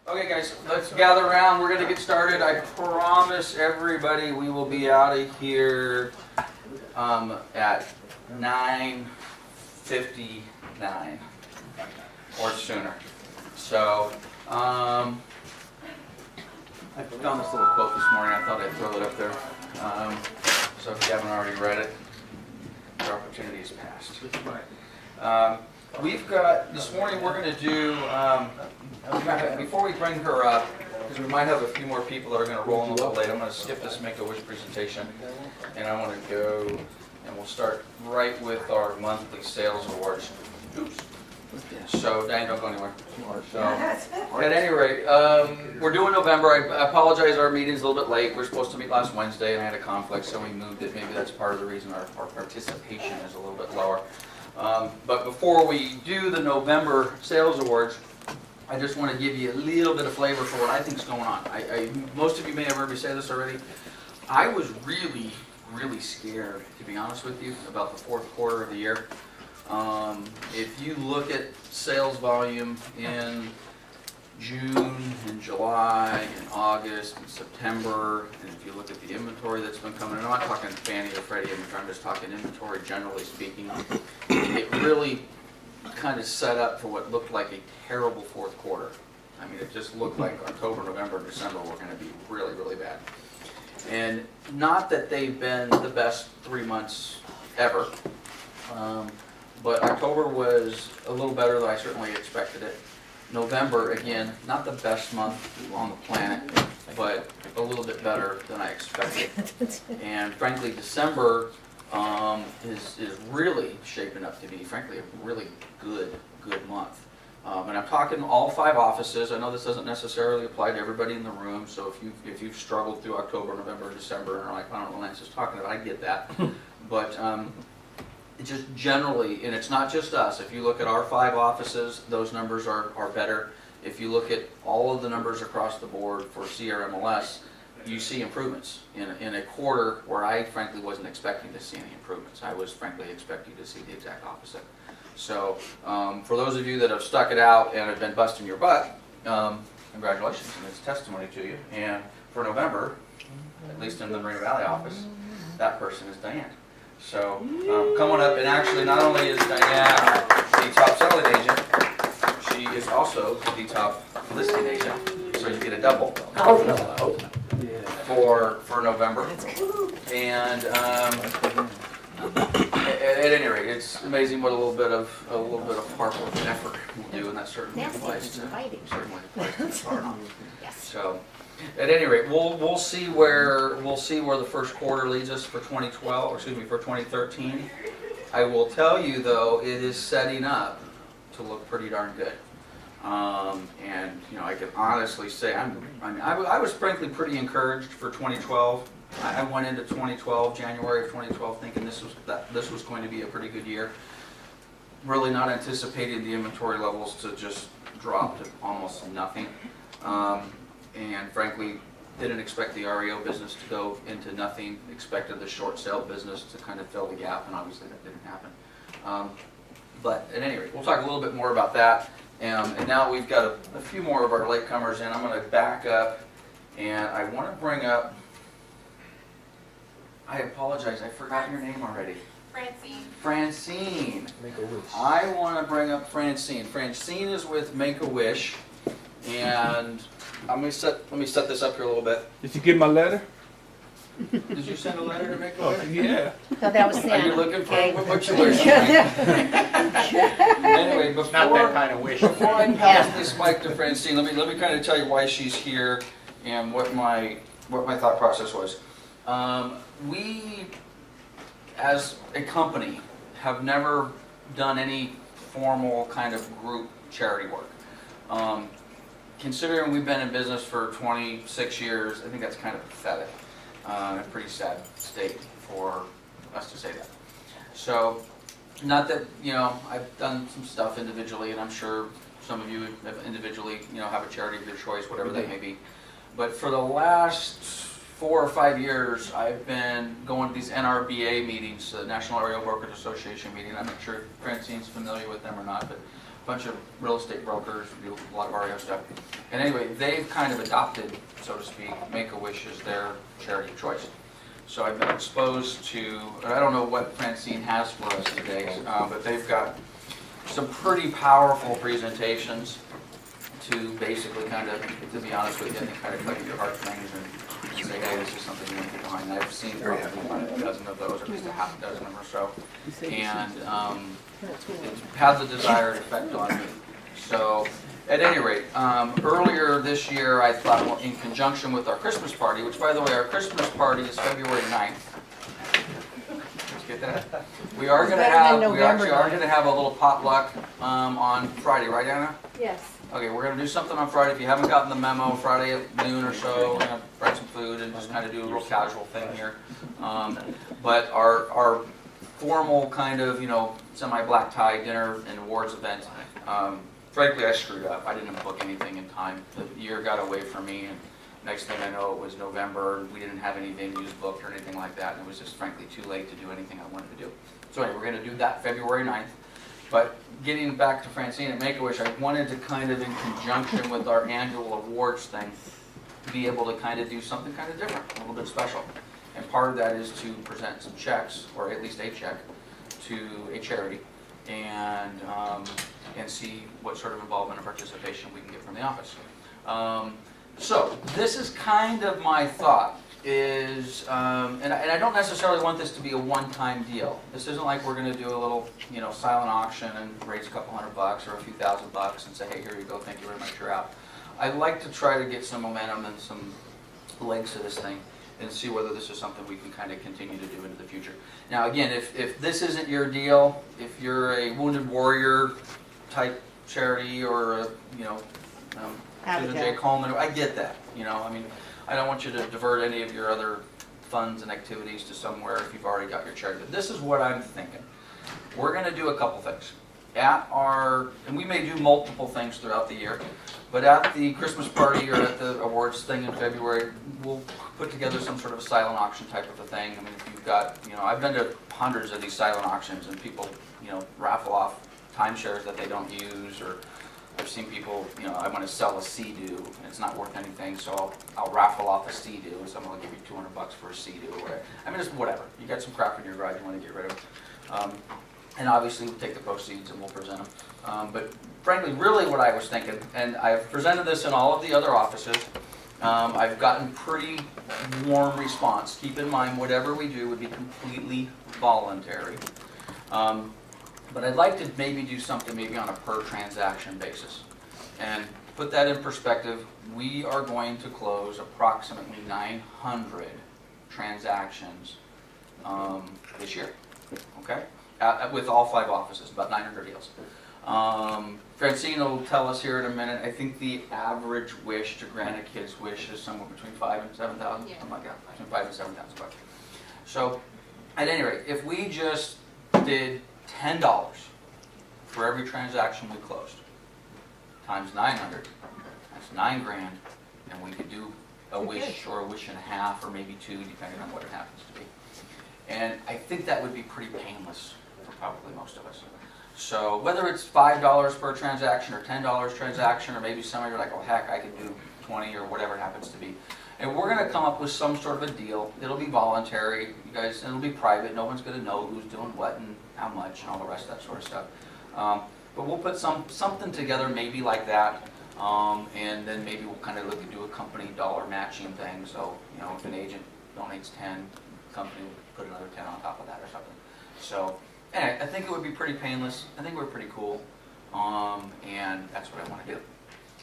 Okay guys, let's gather around. We're going to get started. I promise everybody we will be out of here at 9:59 or sooner. So, I found this little quote this morning. I thought I'd throw it up there. So if you haven't already read it, your opportunity is past. We've got, this morning we're going to do, before we bring her up, because we might have a few more people that are going to roll in a little late, I'm going to skip this Make-A-Wish presentation, and I want to go, and we'll start right with our monthly sales awards. Oops. So, Diane, don't go anywhere. So, at any rate, we're doing November. I apologize, our meeting's a little bit late. We were supposed to meet last Wednesday, and I had a conflict, so we moved it. Maybe that's part of the reason our participation is a little bit lower. But before we do the November sales awards, I just want to give you a little bit of flavor for what I think is going on. Most of you may have heard me say this already. I was really, really scared, to be honest with you, about the fourth quarter of the year. If you look at sales volume in June and July and August and September, and if you look at the inventory that's been coming in, I'm not talking Fannie or Freddie, I'm just talking inventory generally speaking, it really kind of set up for what looked like a terrible fourth quarter. I mean, it just looked like October, November, and December were going to be really, really bad. And not that they've been the best 3 months ever, but October was a little better than I certainly expected it. November, again, not the best month on the planet, but a little bit better than I expected. And frankly, December is really shaping up to be, frankly, a really good month. And I'm talking all 5 offices. I know this doesn't necessarily apply to everybody in the room, so if you've struggled through October, November, December, and are like, I don't know what Lance is talking about, I get that. But just generally, and it's not just us, if you look at our 5 offices, those numbers are better. If you look at all of the numbers across the board for CRMLS, you see improvements in a quarter where I frankly wasn't expecting to see any improvements. I was frankly expecting to see the exact opposite. So for those of you that have stuck it out and have been busting your butt, congratulations, and it's testimony to you. And for November, at least in the Moreno Valley office, that person is Diane. So come on up, and actually not only is Diane the top selling agent, she is also the top listing agent. So you get a double for November. And at any rate, it's amazing what a little bit of hard work and effort will do, and that certainly applies to start on. So. At any rate, we'll see where the first quarter leads us for 2012, or excuse me, for 2013. I will tell you though, it is setting up to look pretty darn good. And you know, I can honestly say I was frankly pretty encouraged for 2012. I went into 2012, January of 2012, thinking this was going to be a pretty good year. Really not anticipating the inventory levels to just drop to almost nothing. And frankly, didn't expect the REO business to go into nothing, expected the short sale business to kind of fill the gap, and obviously that didn't happen. But at any rate, we'll talk a little bit more about that. And now we've got a few more of our latecomers in. I'm going to back up, and I want to bring up, I apologize, I forgot your name already. Francine. Francine. I want to bring up Francine. Francine is with Make-A-Wish, and let me set this up here a little bit. Did you get my letter? Did you send a letter to Make-A-Wish? Oh, yeah. No, that was Are you looking for what you wish? Anyway, before, not that kind of wish. Before I pass this mic to Francine, let me kind of tell you why she's here and what my thought process was. We, as a company, have never done any formal kind of group charity work. Considering we've been in business for 26 years, I think that's kind of pathetic. A pretty sad state for us to say that. So, not that, you know, I've done some stuff individually, and I'm sure some of you have individually, you know, have a charity of your choice, whatever that may be. But for the last 4 or 5 years, I've been going to these NRBA meetings, the National REO Brokers Association meeting. I'm not sure if Francine's familiar with them or not, but bunch of real estate brokers, do a lot of REO stuff. And anyway, they've kind of adopted, so to speak, Make-A-Wish as their charity of choice. So I've been exposed to, I don't know what Francine has for us today, but they've got some pretty powerful presentations to basically kind of, to be honest with you, I think kind of click your heartstrings and say, hey, this is something you want to get behind. I've seen probably about a dozen of those, or at least a half dozen or so, and it's had the desired effect on me. So, at any rate, earlier this year I thought, well, in conjunction with our Christmas party, which by the way, our Christmas party is February 9th. Did you get that? We are going to have, we actually are going to have a little potluck on Friday, right, Anna? Yes. Okay, we're going to do something on Friday. If you haven't gotten the memo, Friday at noon or so, we're going to bring some food and just kind of do a little casual thing here. But our formal kind of, you know, semi-black tie dinner and awards event, frankly, I screwed up. I didn't book anything in time. The year got away from me, and next thing I know, it was November. We didn't have any venues booked or anything like that, and it was just frankly too late to do anything I wanted to do. So anyway, we're going to do that February 9th. But getting back to Francine at Make-A-Wish, I wanted to kind of, in conjunction with our annual awards thing, be able to kind of do something kind of different, a little bit special. And part of that is to present some checks, or at least a check, to a charity, and see what sort of involvement and participation we can get from the office. So this is kind of my thought. And I don't necessarily want this to be a one-time deal. This isn't like we're going to do a little, you know, silent auction and raise a couple $100 or a few $1,000 and say, hey, here you go, thank you very much, you're out. I'd like to try to get some momentum and some legs to this thing and see whether this is something we can kind of continue to do into the future. Now, again, if this isn't your deal, if you're a Wounded Warrior type charity or a, you know, Susan J. Coleman, I get that. You know, I mean, I don't want you to divert any of your other funds and activities to somewhere if you've already got your charity. But this is what I'm thinking. We're going to do a couple things. At our, and we may do multiple things throughout the year, but at the Christmas party or at the awards thing in February, we'll put together some sort of a silent auction type of a thing. I mean, if you've got, you know, I've been to hundreds of these silent auctions and people, you know, raffle off timeshares that they don't use, or I've seen people, you know, I want to sell a Sea-Doo and it's not worth anything, so I'll raffle off a Sea-Doo and someone will give you $200 for a Sea-Doo or whatever. I mean, just whatever. You got some crap in your garage you want to get rid of. And obviously we'll take the proceeds and we'll present them. But frankly, really what I was thinking, and I've presented this in all of the other offices, I've gotten pretty warm response. Keep in mind, whatever we do would be completely voluntary. But I'd like to maybe do something maybe on a per transaction basis. And to put that in perspective, we are going to close approximately 900 transactions this year, okay? With all 5 offices, about 900 deals. Francine will tell us here in a minute, I think the average wish to grant a kid's wish is somewhere between $5,000 and $7,000, something like that, between $5,000 and $7,000 bucks. So, at any rate, if we just did $10 for every transaction we closed, times 900, that's $9 grand, and we could do a wish or a wish and a half, or maybe 2, depending on what it happens to be. And I think that would be pretty painless for probably most of us. So whether it's $5 per transaction or $10 transaction, or maybe some of you are like, oh heck, I could do 20 or whatever it happens to be. And we're going to come up with some sort of a deal. It'll be voluntary, you guys, and it'll be private. No one's going to know who's doing what and how much and all the rest of that sort of stuff. But we'll put something together maybe like that, and then maybe we'll kind of look at do a company dollar matching thing. So, you know, if an agent donates 10, the company will put another 10 on top of that or something. So, anyway, I think it would be pretty painless. I think we're pretty cool, and that's what I want to do.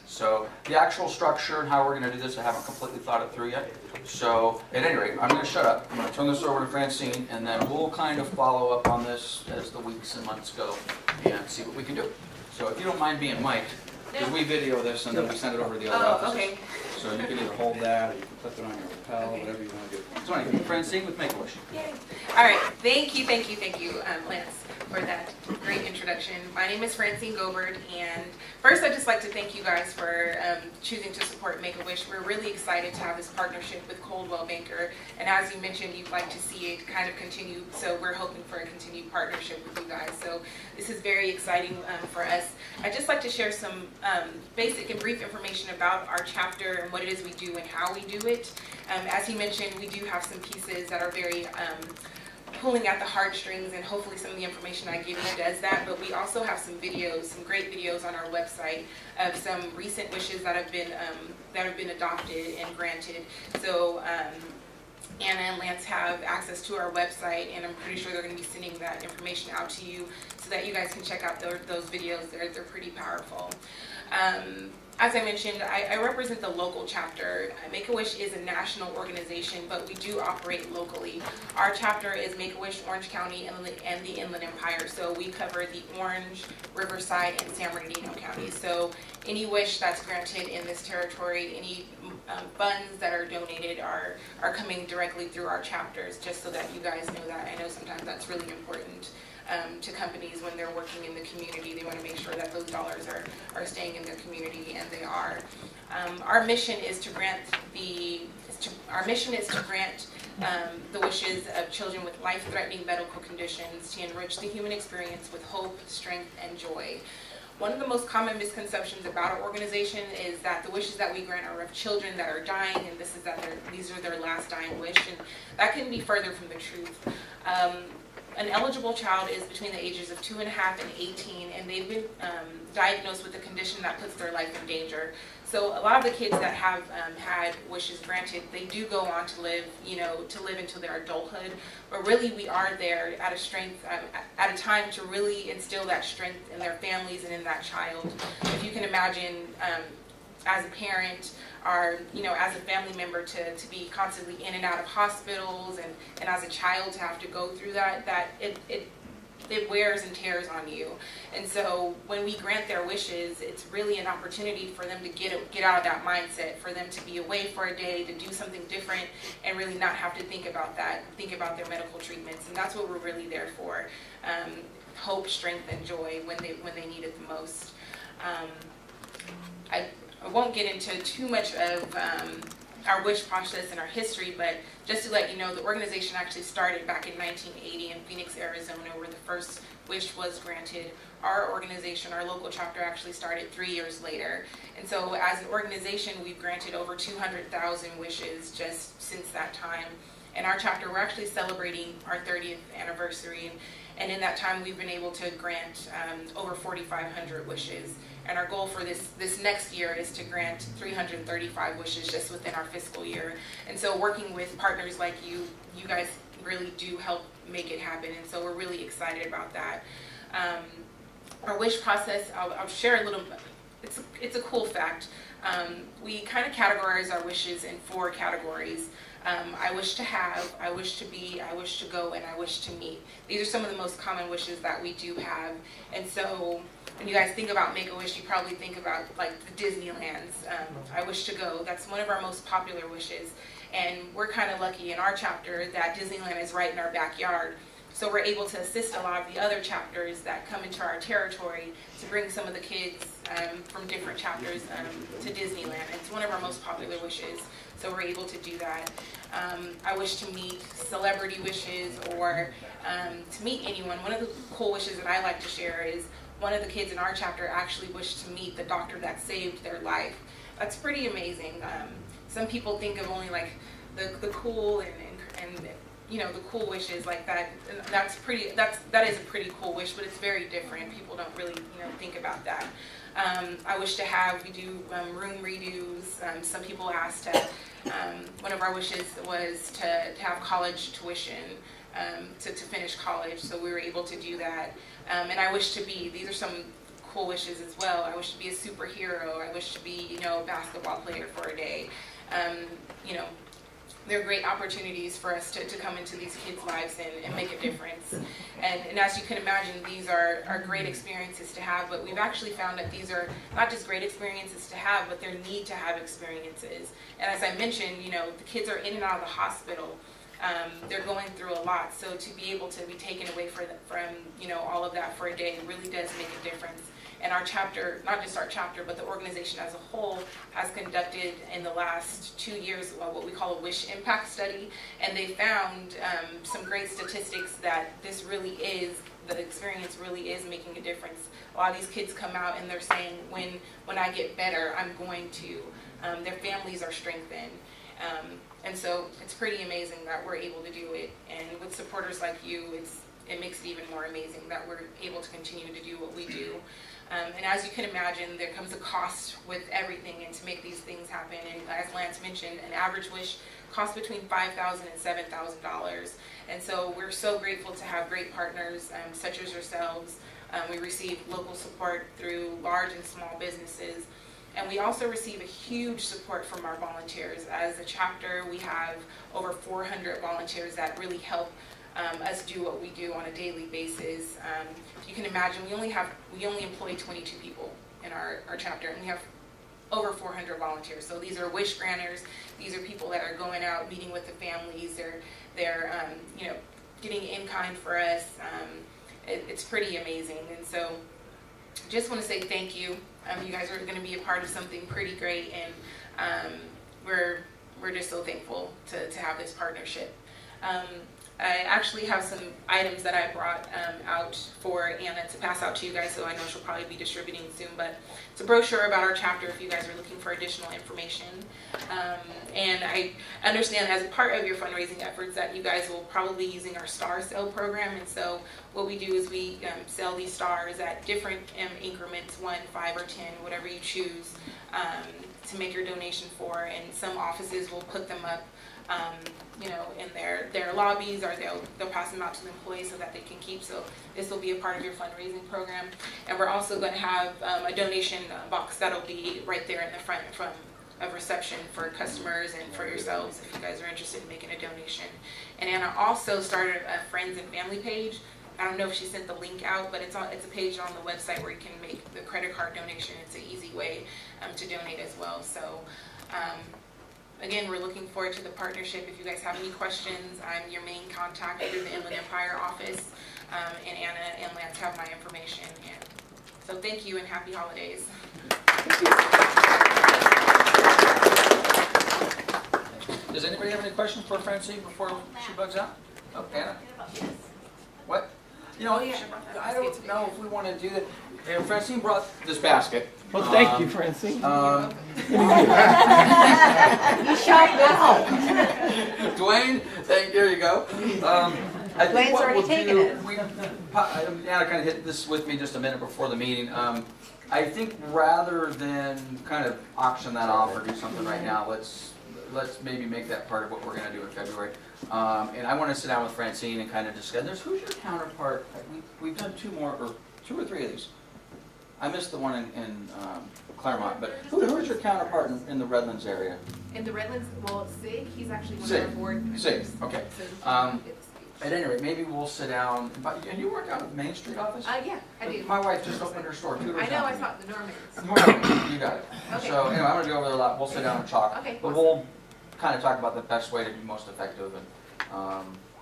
So the actual structure and how we're going to do this, I haven't completely thought it through yet. So at any rate, I'm going to shut up. I'm going to turn this over to Francine, and then we'll kind of follow up on this as the weeks and months go and see what we can do. So if you don't mind being mic'd, because we video this and then we send it over to the other offices. Okay. So you can either hold that Clip it on your lapel, whatever you want to do. So anyway, Francine with Make-A-Wish. Yay. All right, thank you, Lance, for that great introduction. My name is Francine Gobert, and first I'd just like to thank you guys for choosing to support Make-A-Wish. We're really excited to have this partnership with Coldwell Banker, and as you mentioned, you'd like to see it kind of continue, so we're hoping for a continued partnership with you guys. So this is very exciting for us. I'd just like to share some basic and brief information about our chapter and what it is we do and how we do it. As he mentioned, we do have some pieces that are very pulling at the heartstrings, and hopefully some of the information I give you does that. But we also have some videos, some great videos on our website of some recent wishes that have been adopted and granted. So Anna and Lance have access to our website, and I'm pretty sure they're going to be sending that information out to you so that you guys can check out those videos. They're pretty powerful. As I mentioned, I represent the local chapter. Make-A-Wish is a national organization, but we do operate locally. Our chapter is Make-A-Wish Orange County and the Inland Empire, so we cover the Orange, Riverside, and San Bernardino counties. So any wish that's granted in this territory, any funds that are donated are coming directly through our chapters, just so that you guys know that. I know sometimes that's really important to companies when they're working in the community. They want to make sure that those dollars are staying in their community, and they are. Our mission is to grant the wishes of children with life-threatening medical conditions to enrich the human experience with hope, strength, and joy. One of the most common misconceptions about our organization is that the wishes that we grant are of children that are dying, and these are their last dying wish, and that can be further from the truth. An eligible child is between the ages of 2.5 and 18, and they've been diagnosed with a condition that puts their life in danger. So a lot of the kids that have had wishes granted, they do go on to live, until their adulthood. But really, we are there at a time to really instill that strength in their families and in that child. If you can imagine, as a parent, or as a family member, to be constantly in and out of hospitals, and as a child to have to go through that it wears and tears on you. And so when we grant their wishes, it's really an opportunity for them to get out of that mindset, for them to be away for a day, to do something different, and really not have to think about their medical treatments. And that's what we're really there for: hope, strength, and joy when they need it the most. I won't get into too much of our wish process and our history, but just to let you know, the organization actually started back in 1980 in Phoenix, Arizona, where the first wish was granted. Our organization, our local chapter, actually started 3 years later. And so as an organization, we've granted over 200,000 wishes just since that time. And our chapter, we're actually celebrating our 30th anniversary. And in that time, we've been able to grant over 4,500 wishes. And our goal for this next year is to grant 335 wishes just within our fiscal year. And so working with partners like you guys really do help make it happen. And so we're really excited about that. Our wish process, I'll share a little bit. It's a cool fact. We kind of categorize our wishes in 4 categories. I wish to have, I wish to be, I wish to go, and I wish to meet. These are some of the most common wishes that we do have. And so when you guys think about Make-A-Wish, you probably think about like the Disneylands. I wish to go. That's one of our most popular wishes. And we're kind of lucky in our chapter that Disneyland is right in our backyard. So we're able to assist a lot of the other chapters that come into our territory to bring some of the kids from different chapters to Disneyland. It's one of our most popular wishes, so we're able to do that. I wish to meet celebrity wishes, or to meet anyone. One of the cool wishes that I like to share is one of the kids in our chapter actually wished to meet the doctor that saved their life. That's pretty amazing. Some people think of only like the cool and the cool wishes like that. That is a pretty cool wish, but it's very different. People don't really think about that. I wish to have, we do room redos. Some people asked to, one of our wishes was to have college tuition, to finish college, so we were able to do that. And I wish to be, these are some cool wishes as well. I wish to be a superhero. I wish to be, a basketball player for a day. they're great opportunities for us to come into these kids' lives and make a difference. And as you can imagine, these are great experiences to have, but we've actually found that these are not just great experiences to have, but they're need to have experiences. And as I mentioned, you know, the kids are in and out of the hospital. They're going through a lot, so to be able to be taken away from you know, all of that for a day really does make a difference. And our chapter, not just our chapter, but the organization as a whole, has conducted in the last 2 years what we call a WISH impact study, and they found some great statistics that this really is, the experience really is making a difference. A lot of these kids come out and they're saying, when I get better, I'm going to. Their families are strengthened. And so it's pretty amazing that we're able to do it. And with supporters like you, it makes it even more amazing that we're able to continue to do what we do. And as you can imagine, there comes a cost with everything, and to make these things happen. And as Lance mentioned, an average wish costs between $5,000 and $7,000. And so we're so grateful to have great partners such as yourselves. We receive local support through large and small businesses. And we also receive a huge support from our volunteers. As a chapter, we have over 400 volunteers that really help us do what we do on a daily basis. You can imagine we only employ 22 people in our chapter, and we have over 400 volunteers. So these are wish granters. These are people that are going out, meeting with the families. They're you know, getting in kind for us. It's pretty amazing. And so just want to say thank you. You guys are going to be a part of something pretty great, and we're just so thankful to have this partnership. I actually have some items that I brought out for Anna to pass out to you guys, so I know she'll probably be distributing soon, but it's a brochure about our chapter if you guys are looking for additional information. And I understand as a part of your fundraising efforts that you guys will probably be using our star sale program, and so what we do is we sell these stars at different increments, 1, 5, or 10, whatever you choose, to make your donation for, and some offices will put them up you know, in their lobbies, or they'll pass them out to the employees so that they can keep. So this will be a part of your fundraising program. And we're also going to have a donation box that'll be right there in the front from of reception for customers and for yourselves if you guys are interested in making a donation. And Anna also started a friends and family page. I don't know if she sent the link out, but it's a page on the website where you can make the credit card donation. It's an easy way to donate as well. So again, we're looking forward to the partnership. If you guys have any questions, I'm your main contact through the Inland Empire office, and Anna and Lance have my information. And so thank you and happy holidays. Does anybody have any questions for Francine before she bugs out? Oh, Anna? What? You know, I don't know if we want to do that. Yeah, Francine brought this basket. Well, thank you, Francine. You shot well. Dwayne, there you go. I think Dwayne's what already we'll taken do, it. Anna kind of hit this with me just a minute before the meeting. I think rather than kind of auction that off or do something right now, let's maybe make that part of what we're going to do in February. And I want to sit down with Francine and kind of discuss. Who's your counterpart? We've done 2 or 3 of these. I missed the one in Claremont, but who is your counterpart in the Redlands area? In the Redlands, well, Sig, he's actually one Sig. of our board members. Sig, okay. So At any rate, maybe we'll sit down. And you work out at the Main Street office? yeah, I do. My wife just opened her store 2 doors I know, down I from saw the Normans. Morning. You got it. Okay. So anyway, I'm going to go over there a lot. We'll sit down and talk. Okay, But we'll kind of talk about the best way to be most effective. And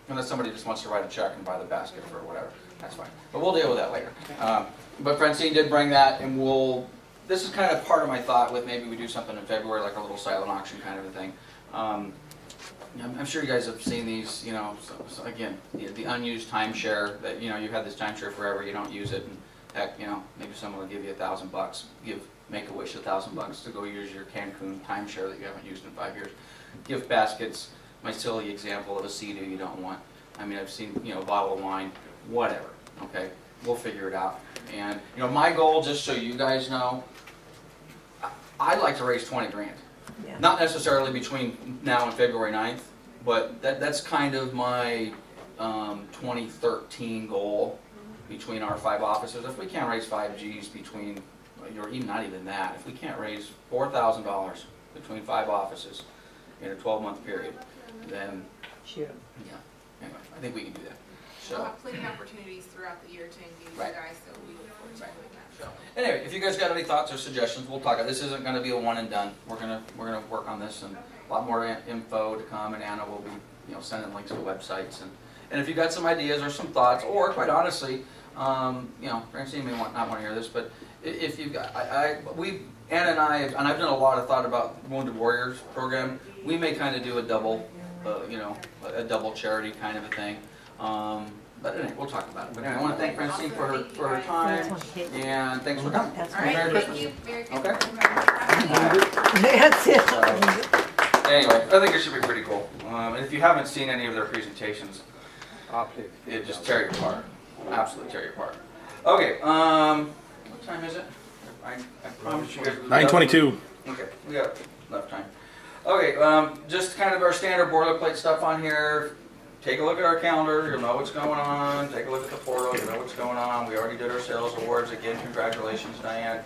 unless somebody just wants to write a check and buy the basket for whatever, that's fine. But we'll deal with that later. But Francine did bring that, and this is kind of part of my thought with maybe we do something in February, like a little silent auction kind of a thing. I'm sure you guys have seen these, you know, so again, the unused timeshare that, you know, you've had this timeshare forever, you don't use it, and heck, you know, maybe someone will give you $1,000, Make-A-Wish $1,000 to go use your Cancun timeshare that you haven't used in 5 years. Gift baskets, my silly example of a Sea-Doo you don't want. I mean, I've seen, you know, a bottle of wine, whatever, okay? We'll figure it out. And, you know, my goal, just so you guys know, I'd like to raise 20 grand. Yeah. Not necessarily between now and February 9th, but that's kind of my 2013 goal between our 5 offices. If we can't raise 5 G's between, or even not even that, if we can't raise $4,000 between 5 offices in a 12-month period, then, Sure. yeah, anyway, I think we can do that. We'll So, have plenty of opportunities throughout the year to engage you Right. guys, so we look forward to doing that. so, anyway, if you guys got any thoughts or suggestions, we'll talk. This isn't gonna be a one and done. We're gonna work on this, and a lot more info to come, and Anna will be, sending links to websites, and if you got some ideas or some thoughts, or quite honestly, Francine may not want to hear this, but if you've got, Anna and I've done a lot of thought about Wounded Warriors program. We may kind of do a double, a double charity kind of a thing. But anyway, we'll talk about it. But anyway, I want to thank Francine for her time, and thanks for coming. That's All right, Merry thank Christmas. you. Merry Okay. Christmas. That's it. Anyway, I think it should be pretty cool. And if you haven't seen any of their presentations, it just tear you apart. Absolutely tear you apart. Okay, what time is it? I promise you guys. 9:22. Okay, we got enough time. Okay, just kind of our standard boilerplate stuff on here. Take a look at our calendar, you'll know what's going on. Take a look at the portal, you know what's going on. We already did our sales awards. Again, congratulations, Diane,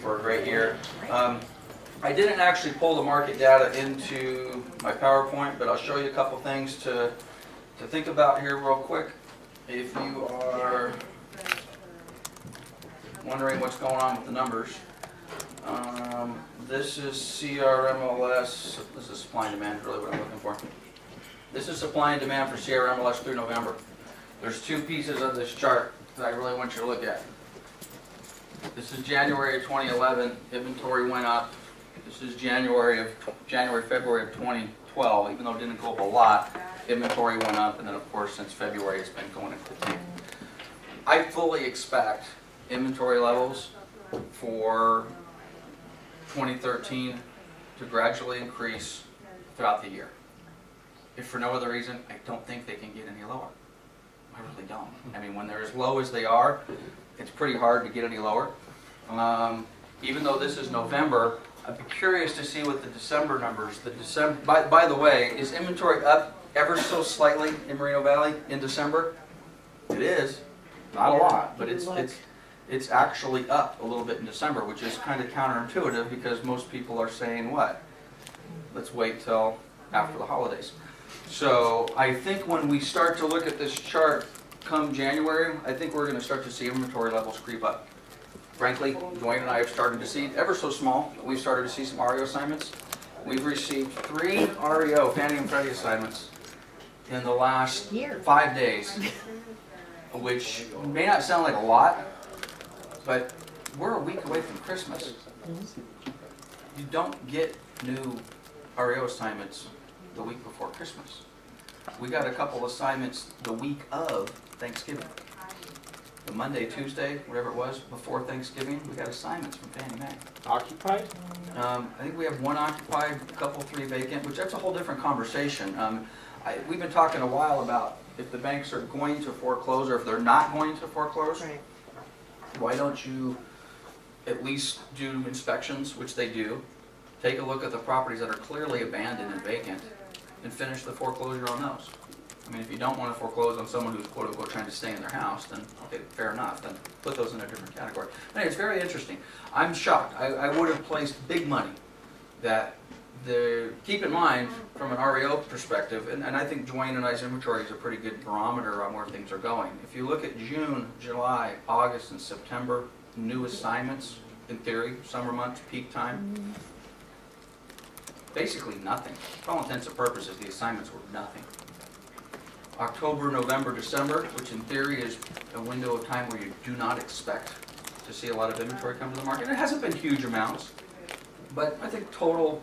for a great year. I didn't actually pull the market data into my PowerPoint, but I'll show you a couple things to think about here real quick. If you are wondering what's going on with the numbers, this is CRMLS. This is supply and demand, really what I'm looking for. This is supply and demand for CRMLS through November. There's two pieces of this chart that I really want you to look at. This is January of 2011, inventory went up. This is January, February of 2012, even though it didn't go up a lot, inventory went up, and then of course since February it's been going into the tank. I fully expect inventory levels for 2013 to gradually increase throughout the year. If for no other reason, I don't think they can get any lower. I really don't. I mean, when they're as low as they are, it's pretty hard to get any lower. Even though this is November, I'd be curious to see what the December numbers, by the way, is inventory up ever so slightly in Moreno Valley in December? It is, not a lot, but it's actually up a little bit in December, which is kind of counterintuitive because most people are saying what? Let's wait till after the holidays. So I think when we start to look at this chart come January, I think we're going to start to see inventory levels creep up. Frankly, Dwayne and I have started to see, ever so small, we've started to see some REO assignments. We've received 3 REO, Fannie and Freddie assignments, in the last 5 days, which may not sound like a lot, but we're a week away from Christmas. You don't get new REO assignments the week before Christmas. We got a couple assignments the week of Thanksgiving. The Monday, Tuesday, whatever it was, before Thanksgiving, we got assignments from Fannie Mae. Occupied? I think we have 1 occupied, a couple, 3 vacant, which that's a whole different conversation. We've been talking a while about if the banks are going to foreclose or if they're not going to foreclose. Right. Why don't you at least do inspections, which they do, take a look at the properties that are clearly abandoned and vacant, and finish the foreclosure on those. I mean, if you don't want to foreclose on someone who's quote-unquote trying to stay in their house, then okay, fair enough, then put those in a different category. But it's very interesting. I'm shocked. I would have placed big money that keep in mind from an REO perspective, and I think Dwayne and I's inventory is a pretty good barometer on where things are going. If you look at June, July, August, and September, new assignments, in theory, summer months, peak time, basically nothing. For all intents and purposes, the assignments were nothing. October, November, December, which in theory is a window of time where you do not expect to see a lot of inventory come to the market. It hasn't been huge amounts, but I think total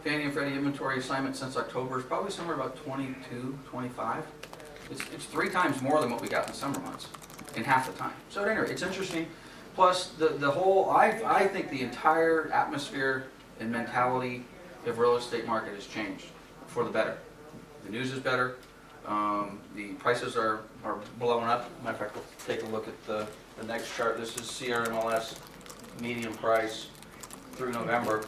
Fannie and Freddie inventory assignment since October is probably somewhere about 22, 25. It's 3 times more than what we got in the summer months in half the time. So at any rate, it's interesting. Plus, the whole, I think the entire atmosphere and mentality of real estate market has changed for the better. The news is better. The prices are blowing up. Matter of fact, we'll take a look at the next chart. This is CRMLS median price through November.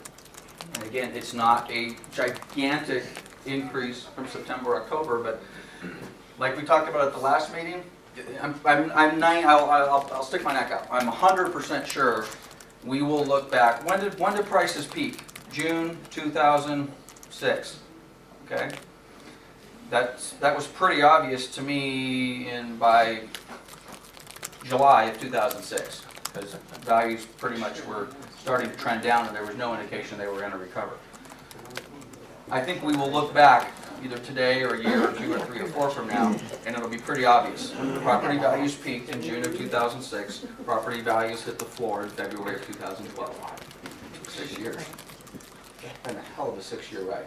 And again, it's not a gigantic increase from September, October, but like we talked about at the last meeting, I'll stick my neck out. I'm 100% sure we will look back. When did prices peak? June 2006. okay? That was pretty obvious to me by July of 2006, because values pretty much were starting to trend down and there was no indication they were going to recover. I think we will look back either today or a year or 2 or 3 or 4 from now, and it'll be pretty obvious. Property values peaked in June of 2006. Property values hit the floor in February of 2012. 6 years. Been a hell of a 6-year ride.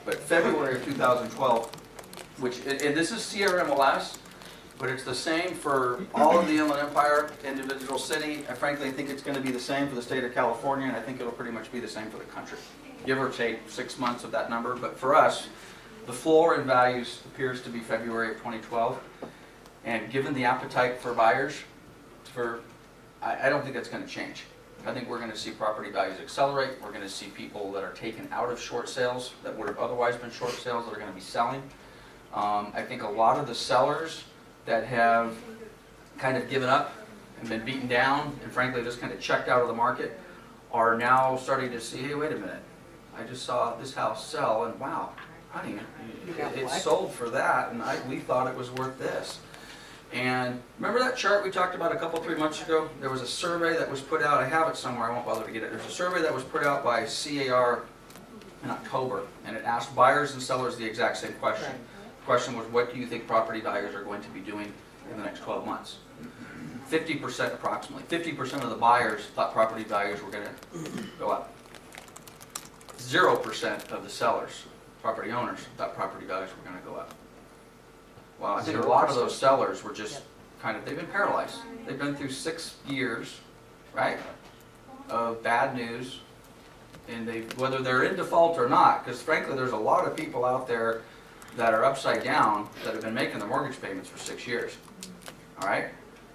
But February of 2012, and this is CRMLS, but it's the same for all of the Inland Empire, individual city, and frankly I think it's going to be the same for the state of California, and I think it'll pretty much be the same for the country. Give or take 6 months of that number, but for us, the floor in values appears to be February of 2012, and given the appetite for buyers, I don't think that's going to change. I think we're going to see property values accelerate. We're going to see people that are taken out of short sales that would have otherwise been short sales that are going to be selling. I think a lot of the sellers that have kind of given up and been beaten down and frankly just kind of checked out of the market are now starting to see, hey, wait a minute, I just saw this house sell and wow, honey, it sold for that and we thought it was worth this. And remember that chart we talked about a couple, 3 months ago? There was a survey that was put out, I have it somewhere, I won't bother to get it. There's a survey that was put out by CAR in October, and it asked buyers and sellers the exact same question. Right. The question was, what do you think property values are going to be doing in the next 12 months? 50% approximately, 50% of the buyers thought property values were going to go up. 0% of the sellers, property owners, thought property values were going to go up. Well, I think a lot of those sellers were just kind of, they've been paralyzed. They've been through 6 years, right, of bad news, and whether they're in default or not, because frankly there's a lot of people out there that are upside down that have been making their mortgage payments for 6 years, all right?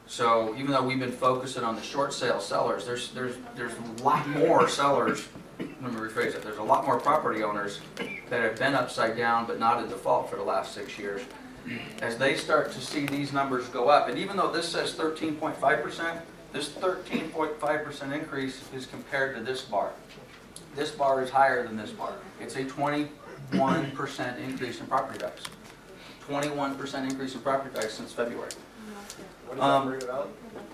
So even though we've been focusing on the short sale sellers, there's a lot more sellers, let me rephrase it, there's a lot more property owners that have been upside down but not in default for the last 6 years. As they start to see these numbers go up, and even though this says 13.5%, this 13.5% increase is compared to this bar. This bar is higher than this bar. It's a 21% increase in property values. 21% increase in property values since February. What is that, Marina Valley?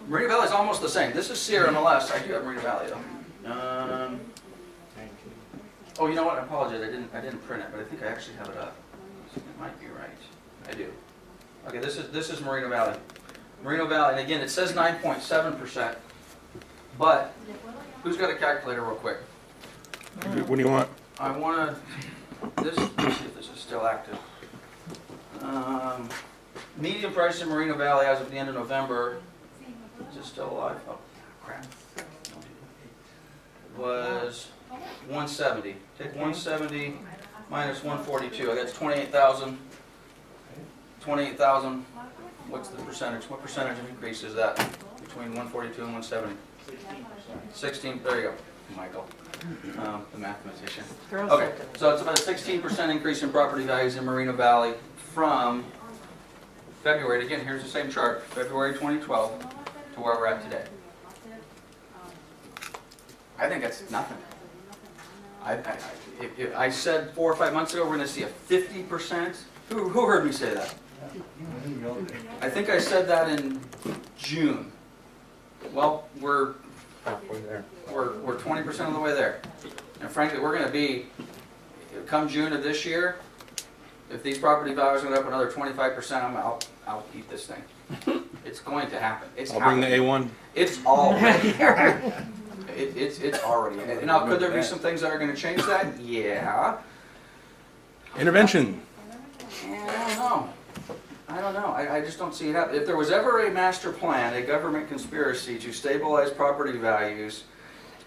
Marina Valley is almost the same. This is Sierra MLS. I do have Marina Valley though. Oh, you know what? I apologize. I didn't print it, but I think I actually have it up. It might be right. I do. Okay, this is Moreno Valley. Moreno Valley, and again, it says 9.7%, but who's got a calculator real quick? What do you want? I want to, let's see if this is still active. Median price in Moreno Valley as of the end of November, is it still alive? Oh, crap. Was 170. Take 170 minus 142, I got 28,000. 28,000, what's the percentage? What percentage of increase is that between 142 and 170? 16, there you go, Michael, the mathematician. Okay, so it's about a 16% increase in property values in Moreno Valley from February, again, here's the same chart, February 2012 to where we're at today. I think that's nothing. I said 4 or 5 months ago we're going to see a 50%. Who heard me say that? I think I said that in June. Well, we're 20% of the way there. And frankly, we're going to be, come June of this year, if these property values go up another 25%, I'll eat this thing. It's going to happen. I'll bring the A1. It's already happening. It's already. And now, could there be some things that are going to change that? Yeah. Intervention. I don't know. I just don't see it happen. If there was ever a master plan, a government conspiracy to stabilize property values,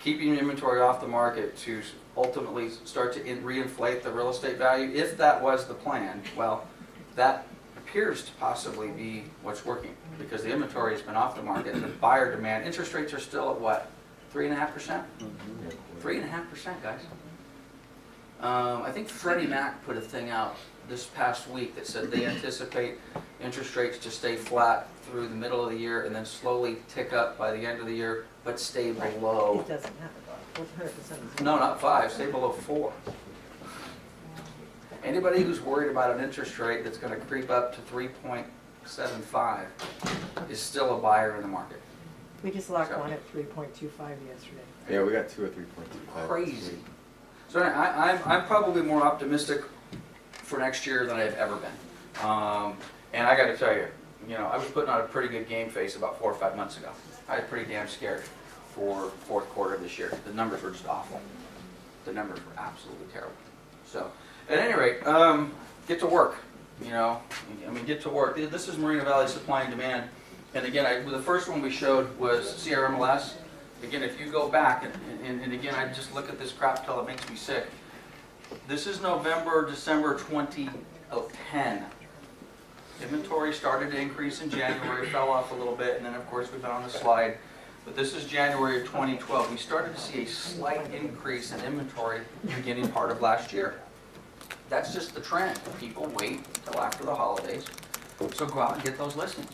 keeping inventory off the market to ultimately start to reinflate the real estate value, if that was the plan, well, that appears to possibly be what's working because the inventory has been off the market and the buyer demand, interest rates are still at what? 3.5%? 3.5%, guys. I think Freddie Mac put a thing out this past week that said they anticipate interest rates to stay flat through the middle of the year and then slowly tick up by the end of the year, but stay below. It doesn't happen. 100%. No, not 5. Stay below 4. Anybody who's worried about an interest rate that's going to creep up to 3.75 is still a buyer in the market. We just locked one at 3.25 yesterday. Yeah, we got 2 or 3.25. Crazy. So I'm probably more optimistic for next year than I've ever been. And I got to tell you, I was putting on a pretty good game face about 4 or 5 months ago. I was pretty damn scared for fourth quarter of this year. The numbers were just awful. The numbers were absolutely terrible. So, at any rate, get to work. Get to work. This is Marina Valley Supply and Demand. And again, the first one we showed was CRMLS. Again, if you go back, and again, I just look at this crap till it makes me sick. This is November, December 2010. Inventory started to increase in January, fell off a little bit, and then of course we've been on the slide. But this is January of 2012. We started to see a slight increase in inventory beginning part of last year. That's just the trend. People wait until after the holidays. So go out and get those listings.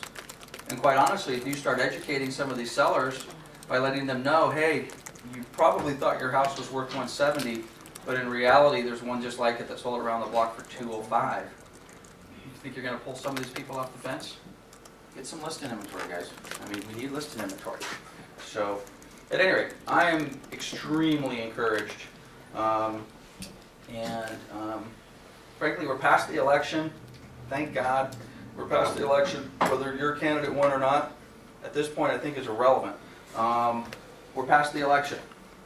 And quite honestly, if you start educating some of these sellers by letting them know, hey, you probably thought your house was worth 170, but in reality there's one just like it that sold around the block for 205. You think you're going to pull some of these people off the fence? Get some listing inventory, guys. We need listing inventory. So, at any rate, I am extremely encouraged. Frankly, we're past the election. Thank God. We're past the election. Whether your candidate won or not, at this point, I think is irrelevant. We're past the election.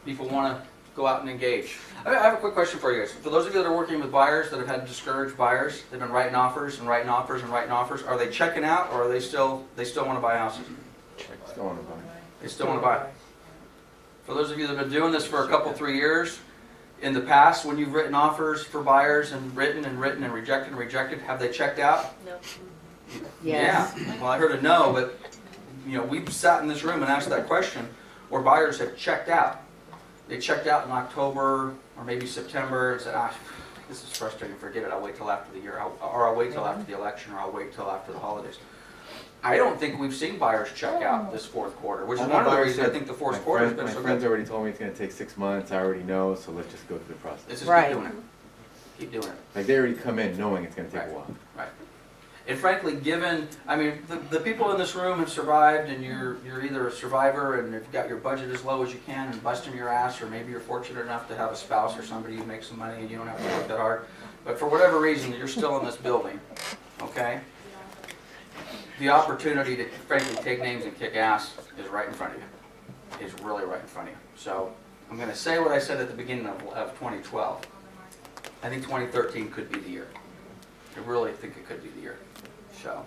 People want to go out and engage. I have a quick question for you guys. For those of you that are working with buyers that have had discouraged buyers, they've been writing offers and writing offers and writing offers, are they checking out, or are they still want to buy houses? Still want to buy. They still want to buy. For those of you that have been doing this for a couple, 3 years, in the past, when you've written offers for buyers and written and rejected, have they checked out? No. Yes. Yeah. Well, I heard a no, but we've sat in this room and asked that question where buyers have checked out. They checked out in October or maybe September and said, this is frustrating, forget it, I'll wait till after the year, or I'll wait till after the election, or I'll wait till after the holidays. I don't think we've seen buyers check out this fourth quarter, which is one of the reasons I think the fourth quarter has been so good. My friends already told me it's going to take 6 months. I already know, so let's just go through the process. Let's just Right. keep doing it. Keep doing it. Like they already come in knowing it's going to take a while. Right. And frankly, given, the people in this room have survived, and you're either a survivor and you've got your budget as low as you can and busting your ass, or maybe you're fortunate enough to have a spouse or somebody who makes some money and you don't have to work that hard. But for whatever reason, you're still in this building, okay? The opportunity to, frankly, take names and kick ass is right in front of you. Is really right in front of you. So I'm going to say what I said at the beginning of 2012. I think 2013 could be the year. I really think it could be the year. So,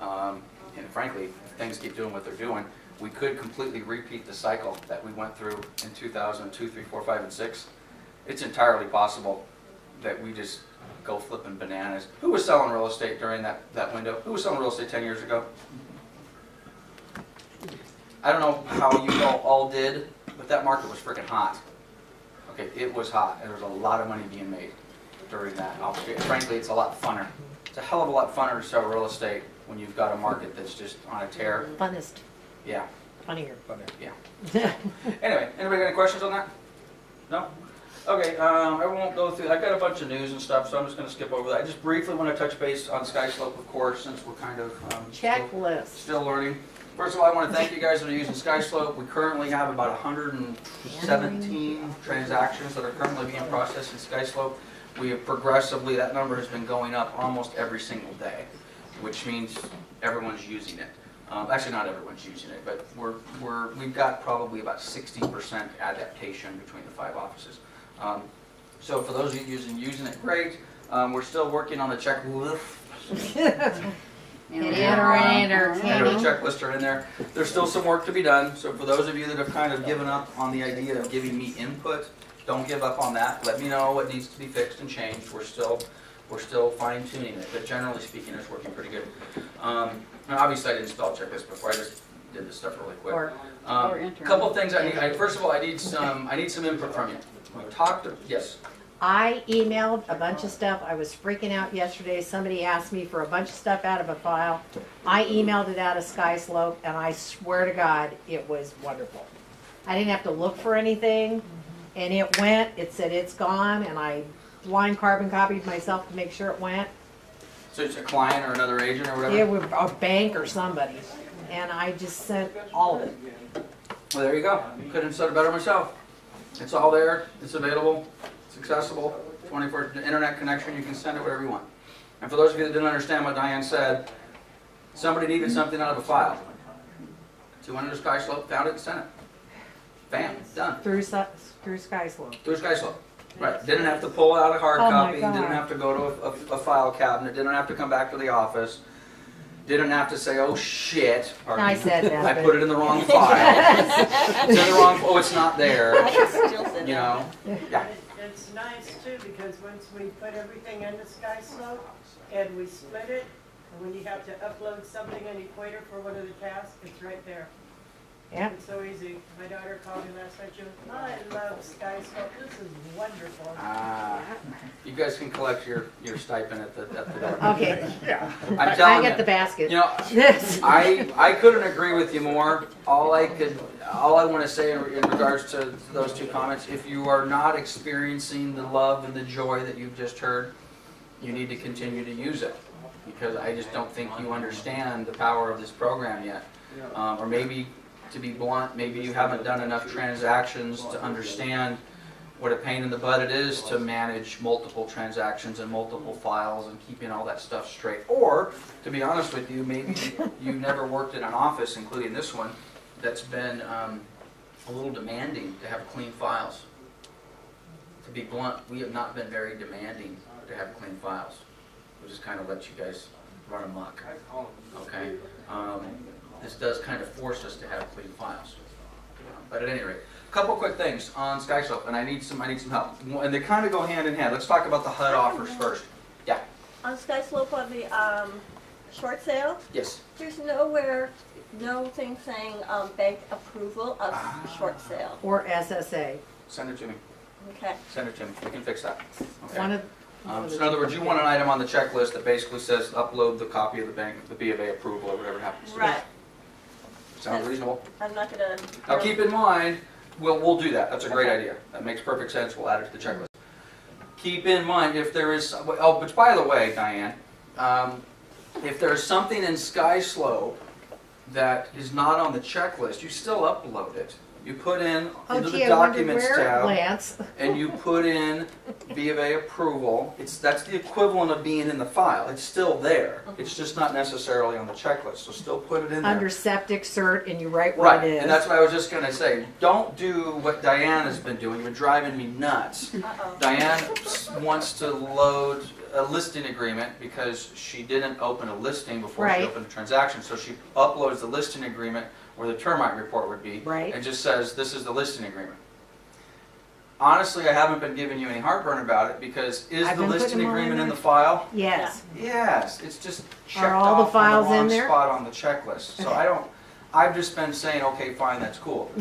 and frankly, if things keep doing what they're doing, we could completely repeat the cycle that we went through in 2002, 3, 4, 5, and 6. It's entirely possible that we just go flipping bananas. Who was selling real estate during that window? Who was selling real estate 10 years ago? I don't know how you all did, but that market was freaking hot. Okay, it was hot. There was a lot of money being made during that. Frankly, it's a lot funner. It's a hell of a lot funner to sell real estate when you've got a market that's just on a tear. Funnest. Yeah. Funnier. Yeah. Anyway, anybody got any questions on that? No? Okay, I won't go through, I've got a bunch of news and stuff, so I'm just going to skip over that. I just briefly want to touch base on SkySlope, of course, since we're kind of Checklist. still learning. First of all, I want to thank you guys that are using SkySlope. We currently have about 117 transactions that are currently being processed in SkySlope. We have progressively, that number has been going up almost every single day, which means everyone's using it. Actually, not everyone's using it, but we've got probably about 60% adaptation between the 5 offices. So for those of you using it, great. We're still working on the checklist. Entertaining. Checklists are in there. There's still some work to be done. So for those of you that have kind of given up on the idea of giving me input, don't give up on that. Let me know what needs to be fixed and changed. We're still fine tuning it, but generally speaking, it's working pretty good. And obviously, I didn't spell checklist before. I just did this stuff really quick. Couple things I need. First of all, I need some input from you. We talked. Yes. I emailed a bunch of stuff. I was freaking out yesterday. Somebody asked me for a bunch of stuff out of a file. I emailed it out of SkySlope, and I swear to God, it was wonderful. I didn't have to look for anything, and it went. It said it's gone, and I blind carbon copied myself to make sure it went. So it's a client or another agent or whatever? It was a bank or somebody, and I just sent all of it. Well, there you go. Couldn't have said it better myself. It's all there. It's available. It's accessible. 24 internet connection. You can send it whatever you want. And for those of you that didn't understand what Diane said, somebody needed something out of a file. So you went into SkySlope, found it, and sent it. Bam, done. Through SkySlope. Through SkySlope. Right. Didn't have to pull out a hard Oh my copy. God. Didn't have to go to a file cabinet. Didn't have to come back to the office. Didn't have to say, oh shit. Pardon I me. said that. I but- put it in the wrong file. It's in the wrong. Oh, it's not there. You know. Yeah. It's nice too, because once we put everything into SkySlope and we split it, and when you have to upload something in Equator for one of the tasks, it's right there. Yeah. It's so easy. My daughter called me last night, she goes, I love SkySlope, this is wonderful. You guys can collect your stipend at the door. Okay, I'm I telling get the you. basket. You know, I couldn't agree with you more. All I want to say in regards to those two comments, if you are not experiencing the love and the joy that you've just heard, you need to continue to use it, because I just don't think you understand the power of this program yet. Or maybe, to be blunt, maybe you haven't done enough transactions to understand what a pain in the butt it is to manage multiple transactions and multiple files and keeping all that stuff straight. Or, to be honest with you, maybe you never worked in an office, including this one, that's been a little demanding to have clean files. To be blunt, we have not been very demanding to have clean files. We just kind of let you guys run amok. Okay? This does kind of force us to have clean files. But at any rate, a couple quick things on SkySlope, and I need some help. And they kind of go hand in hand. Let's talk about the HUD offers first. Yeah. On SkySlope on the short sale, Yes. there's nowhere, no thing saying bank approval of short sale. Or SSA. Send it to me. Okay. Send it to me. We can fix that. Okay. One of. So in other words, you want an item on the checklist that basically says upload the copy of the bank, the B of A approval, or whatever happens to be. Right. Sounds reasonable. I'm not gonna. Now keep in mind, we'll do that. That's a great idea. That makes perfect sense. We'll add it to the checklist. Keep in mind if there is, oh, but by the way, Diane, if there's something in SkySlope that is not on the checklist, you still upload it. You put in into the Okay, I wondered Documents where, tab, Lance. and you put in B of A approval. That's the equivalent of being in the file. It's still there. It's just not necessarily on the checklist. So still put it in there. Under septic cert, and you write what Right, it is. and that's what I was just going to say. Don't do what Diane has been doing. You've been driving me nuts. Uh-oh. Diane wants to load a listing agreement because she didn't open a listing before she Right. opened a transaction. So she uploads the listing agreement where the termite report would be, Right. and just says, this is the listing agreement. Honestly, I haven't been giving you any heartburn about it because is I've the been listing putting them all in agreement in there. the file? Yes. Yes, it's just checked Are all the off files on the in wrong there? spot on the checklist. So I've just been saying, okay, fine, that's cool.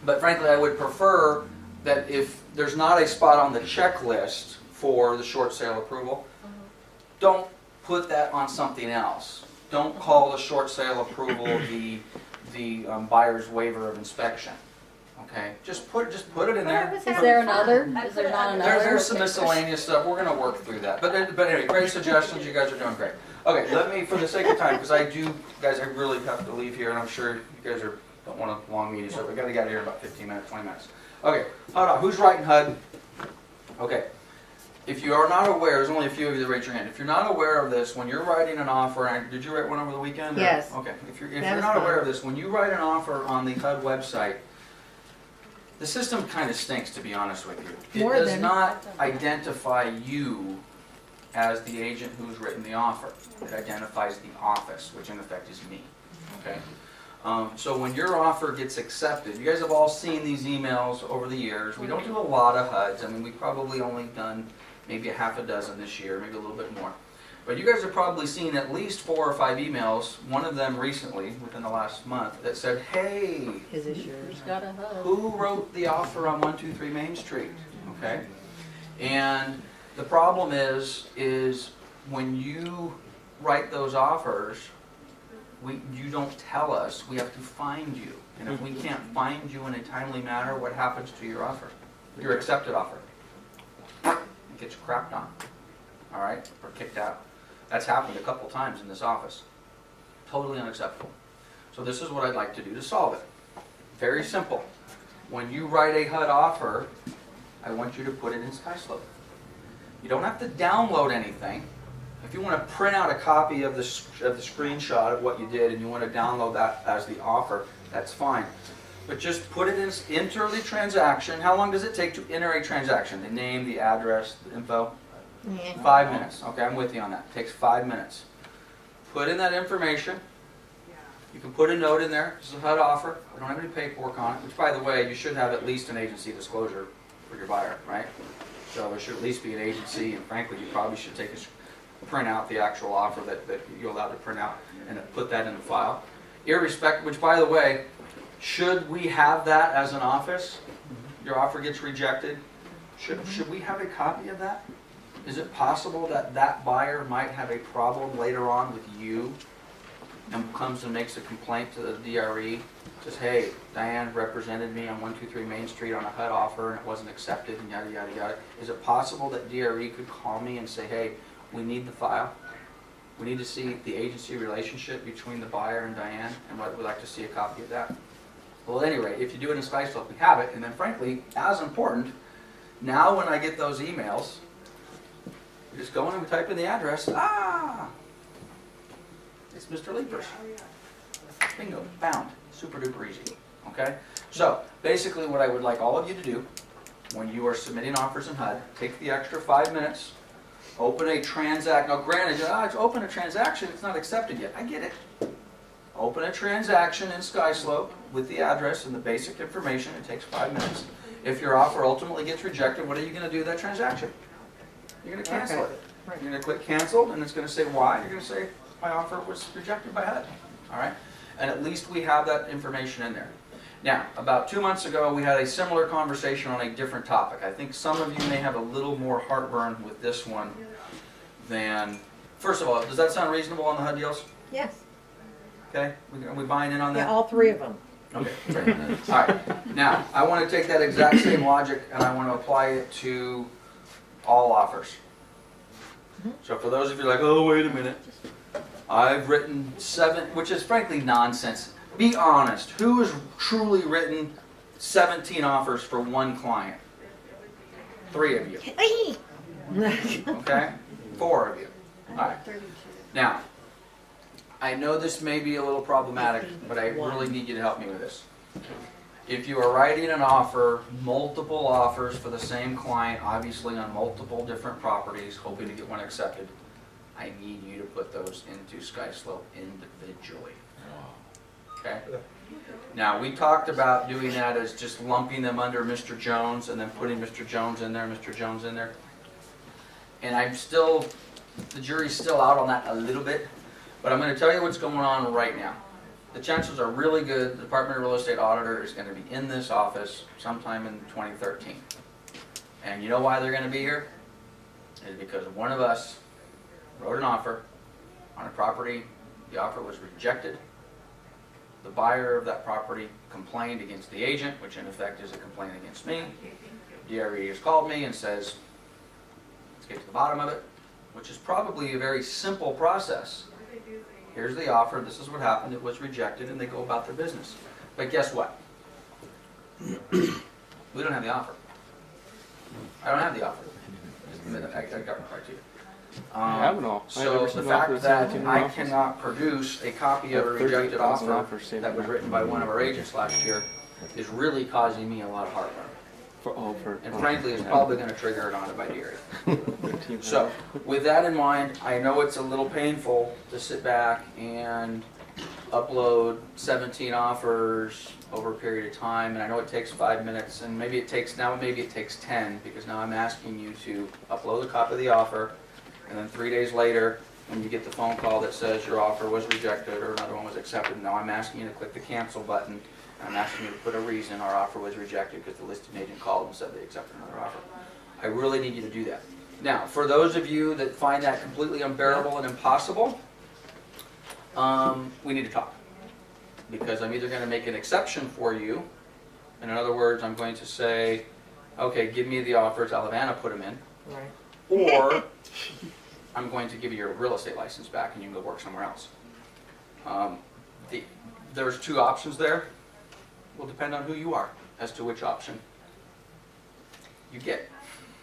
But frankly, I would prefer that if there's not a spot on the checklist for the short sale approval, don't put that on something else. Don't call the short sale approval the buyer's waiver of inspection. Okay, just put it in there. Is Is there another? I Is put there it not under- another? There's some miscellaneous stuff. We're going to work through that. But anyway, great suggestions. You guys are doing great. Okay, let me, for the sake of time, because I really have to leave here, and I'm sure you guys don't want a long meeting, so we got to get out of here in about 15 minutes, 20 minutes. Okay, hold on. Who's writing HUD? Okay. If you are not aware, there's only a few of you that raise your hand. If you're not aware of this, when you're writing an offer, and did you write one over the weekend? Or? Yes. Okay. If you're That was not aware fine. of this, when you write an offer on the HUD website, the system kind of stinks, to be honest with you. It More does than- not identify you as the agent who's written the offer. It identifies the office, which in effect is me. Okay. So when your offer gets accepted, you guys have all seen these emails over the years. We don't do a lot of HUDs. I mean, we've probably only done maybe a half a dozen this year, maybe a little bit more. But you guys have probably seen at least 4 or 5 emails, one of them recently, within the last month, that said, hey, Is this yours? Got a hug. who wrote the offer on 123 Main Street? Okay? And the problem is when you write those offers, you don't tell us. We have to find you. And if we can't find you in a timely manner, what happens to your offer? Your accepted offer? gets crapped on, all right, or kicked out. That's happened a couple times in this office. Totally unacceptable. So this is what I'd like to do to solve it. Very simple. When you write a HUD offer, I want you to put it in SkySlope. You don't have to download anything. If you want to print out a copy of the screenshot of what you did and you want to download that as the offer, that's fine. But just put it in, enter the transaction. How long does it take to enter a transaction? The name, the address, the info? Yeah. 5 minutes. Okay, I'm with you on that. It takes 5 minutes. Put in that information. You can put a note in there. This is a HUD offer. I don't have any paperwork on it, which, by the way, you should have at least an agency disclosure for your buyer, right? So there should at least be an agency, and frankly, you probably should take print out the actual offer that you're allowed to print out and put that in the file. Irrespective, which, by the way, should we have that as an office? Your offer gets rejected. Should we have a copy of that? Is it possible that that buyer might have a problem later on with you and comes and makes a complaint to the DRE? Says, hey, Diane represented me on 123 Main Street on a HUD offer and it wasn't accepted and yada, yada, yada. Is it possible that DRE could call me and say, hey, we need the file. We need to see the agency relationship between the buyer and Diane, and we'd like to see a copy of that. Well, at any rate, if you do it in SkySlope, we have it. And then, frankly, as important, now when I get those emails, we just go in and we type in the address. Ah, it's Mr. Leapers. Bingo, found. Super duper easy. Okay. So basically, what I would like all of you to do when you are submitting offers in HUD, take the extra 5 minutes. Open a transaction. Now, granted, it's open a transaction. It's not accepted yet. I get it. Open a transaction in SkySlope with the address and the basic information. It takes 5 minutes. If your offer ultimately gets rejected, what are you going to do with that transaction? You're going to cancel it. You're going to click cancel, and it's going to say why. You're going to say my offer was rejected by HUD. All right, and at least we have that information in there. Now, about 2 months ago, we had a similar conversation on a different topic. I think some of you may have a little more heartburn with this one than... First of all, does that sound reasonable on the HUD deals? Yes. Okay, are we buying in on that? Yeah, all three of them. Okay, great. All right, now, I want to take that exact same logic and I want to apply it to all offers. So for those of you like, oh, wait a minute. I've written 7, which is frankly nonsense. Be honest. Who has truly written 17 offers for one client? 3 of you. Okay? 4 of you. All right. Now, I know this may be a little problematic, but I really need you to help me with this. If you are writing an offer, multiple offers for the same client, obviously on multiple different properties, hoping to get one accepted, I need you to put those into SkySlope individually. Okay? Now, we talked about doing that as just lumping them under Mr. Jones and then putting Mr. Jones in there, Mr. Jones in there. And I'm still, the jury's still out on that a little bit, but I'm going to tell you what's going on right now. The chances are really good the Department of Real Estate Auditor is going to be in this office sometime in 2013. And you know why they're going to be here? It's because one of us wrote an offer on a property. The offer was rejected. The buyer of that property complained against the agent, which in effect is a complaint against me. DRE has called me and says, let's get to the bottom of it, which is probably a very simple process. Here's the offer, this is what happened, it was rejected, and they go about their business. But guess what? We don't have the offer. I don't have the offer. I got it right to you. I have it all. So the fact that I cannot produce a copy of a rejected offer that was written by one of our agents last year is really causing me a lot of heartburn. And frankly, it's probably going to trigger it on it by DRE. So with that in mind, I know it's a little painful to sit back and upload 17 offers over a period of time, and I know it takes 5 minutes, and maybe it takes 10, because now I'm asking you to upload a copy of the offer, and then 3 days later, when you get the phone call that says your offer was rejected or another one was accepted, now I'm asking you to click the cancel button. I'm asking you to put a reason our offer was rejected because the listing agent called and said they accepted another offer. I really need you to do that. Now, for those of you that find that completely unbearable and impossible, we need to talk. Because I'm either going to make an exception for you. In other words, I'm going to say, okay, give me the offers. Alavana put them in. Right. or I'm going to give you your real estate license back and you can go work somewhere else. There's two options there. Will depend on who you are as to which option you get.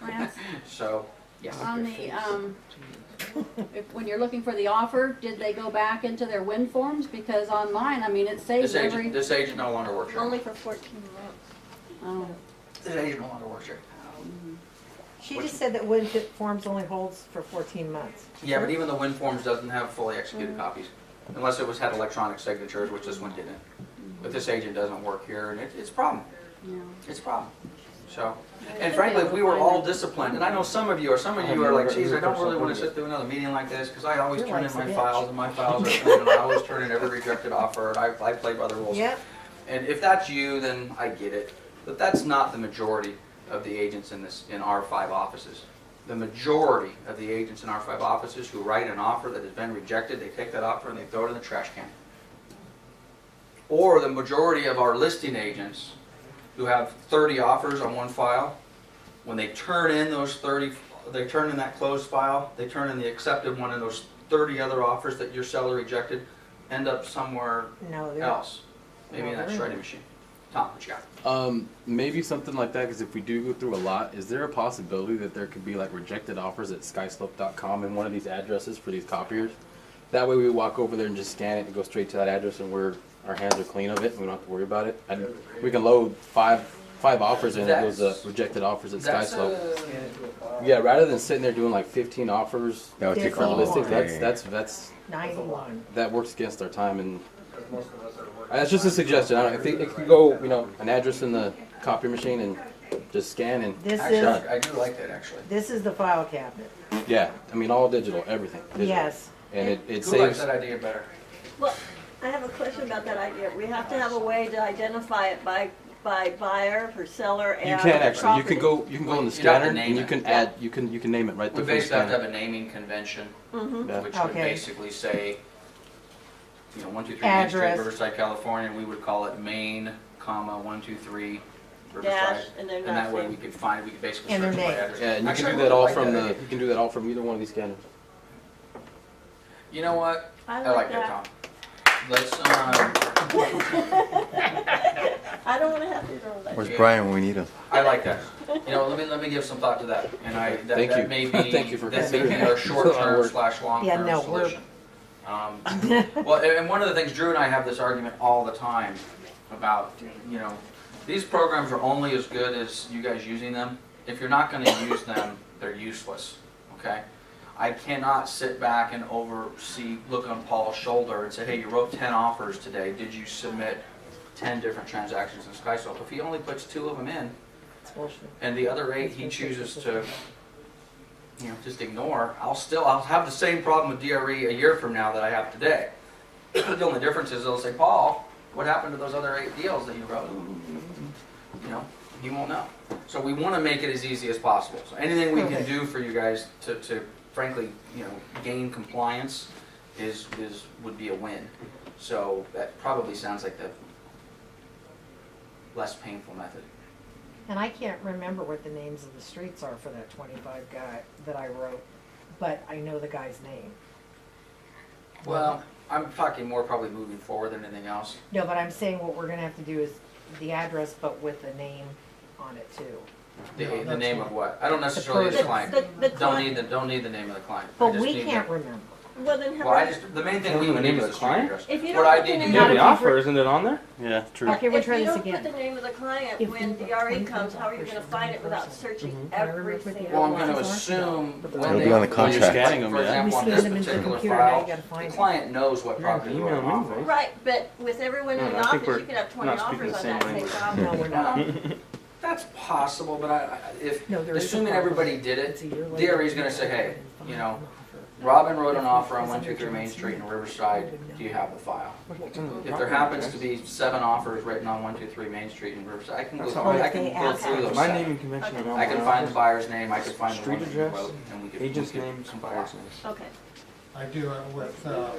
Lance, So, yes. on the, when you're looking for the offer, did they go back into their win forms? Because on mine, I mean, it saves every. This agent no longer works here. Only for 14 months. Oh, This agent no longer works here. She just said that win forms only holds for 14 months. Yeah, but even the win forms doesn't have fully executed copies, unless it had electronic signatures, which this one didn't. But this agent doesn't work here, and it's a problem. yeah. It's a problem. So, and frankly, if we were all disciplined, and I know some of you are like, geez, I don't really want to sit through another meeting like this, because I always You're turn like in my a bitch. files, and my files are clean, and I always turn in every rejected offer, and I play by the rules. Yep. And if that's you, then I get it. But that's not the majority of the agents in our 5 offices. The majority of the agents in our 5 offices who write an offer that has been rejected, they take that offer and they throw it in the trash can. Or the majority of our listing agents who have 30 offers on one file, when they turn in those 30, they turn in that closed file, they turn in the accepted one, and those 30 other offers that your seller rejected end up somewhere No, they're. else. Maybe in that they're- shredding machine. Tom, what you got? Maybe something like that, because if we do go through a lot, is there a possibility that there could be like rejected offers at skyslope.com in one of these addresses for these copiers? That way we walk over there and just scan it and go straight to that address, and our hands are clean of it and we don't have to worry about it. And we can load five offers and it goes rejected offers at That's Skyslope. Yeah, rather than sitting there doing like 15 offers That would take for a the long listing, day. that's 91. that works against our time, and that's just a suggestion. I think it could go, an address in the copy machine and just scan and This Actually, is, I do like that, actually. this is the file cabinet. yeah, all digital, everything. Digital. Yes. And it Who likes saves. that idea better? Well, I have a question about that idea. We have to have a way to identify it by buyer, for seller, and You can actually. You can property. go in the You'd have to scanner name and you it. can add. You can name it right We there. basically have to have a naming convention, Mm-hmm. Yeah. which would Okay. basically say, 123 Main Street, Address. Riverside, California. We would call it Main, 123 Riverside. Dash, and then And that way we nothing. could find, we could basically And search their by name. address. Yeah, and you Actually, can I do that all like from idea. you can do that all from either one of these scanners. You know what? I like like that, that. Tom. Let's, I don't want to have to do that. Where's Brian when we need him? I like that. Let me give some thought to that. And Thank you. that may be, Thank you for that may be considering our that. short-term Work. / long-term Yeah, no, we're- solution. Well, and one of the things, Drew and I have this argument all the time about, these programs are only as good as you guys using them. If you're not going to use them, they're useless, okay? I cannot sit back and look on Paul's shoulder and say, hey, you wrote 10 offers today. Did you submit 10 different transactions in SkySoap? If he only puts 2 of them in, It's bullshit. and the other 8 he chooses to, just ignore, I'll have the same problem with DRE a year from now that I have today. The only difference is they'll say, Paul, what happened to those other 8 deals that you wrote? He won't know. So we want to make it as easy as possible. So anything we can do for you guys to frankly, gain compliance would be a win. So that probably sounds like the less painful method. And I can't remember what the names of the streets are for that 25 guy that I wrote, but I know the guy's name. Well, I'm talking more probably moving forward than anything else. No, but I'm saying what we're gonna have to do is the address, but with the name on it too. The name of what? I don't necessarily need the person. client. The Don't client, need the name of the client. I But just we need can't the- remember. well then, Well, have the main thing we The would name need of is the the street client? address. If you What don't I put the need to name do Yeah, of the the offer, isn't it on there? Yeah, true. Okay, we'll if try you this don't put again. the name of the client, If when you- DRE comes, how are you going to find it without searching Can I remember every what the single Well, I'm one? going to License assume It'll when be on the when you're contract. scanning them, for Yeah. example, We on scan this them into the particular computer, now you file, gotta find the them. client knows what Yeah, property email we're them offering. anyways. Right, but with everyone in No, the I think office, we're you could have 20 not speaking offers the on same that same language. property. No, we're not. That's possible, but if No, there is a assuming problem. everybody did it, It's a year later. DRE is going to say, hey, Robin wrote an offer on 123 Main Street in Riverside. Do you have the file? If there happens to be 7 offers written on 123 Main Street in Riverside, I can go That's through, all right. I can go through those. My 7. naming convention around I can my find the office, buyer's name. I can find the street one that you address, wrote, and we could agent's we could name, some buyer's file. name. Okay. I do it with the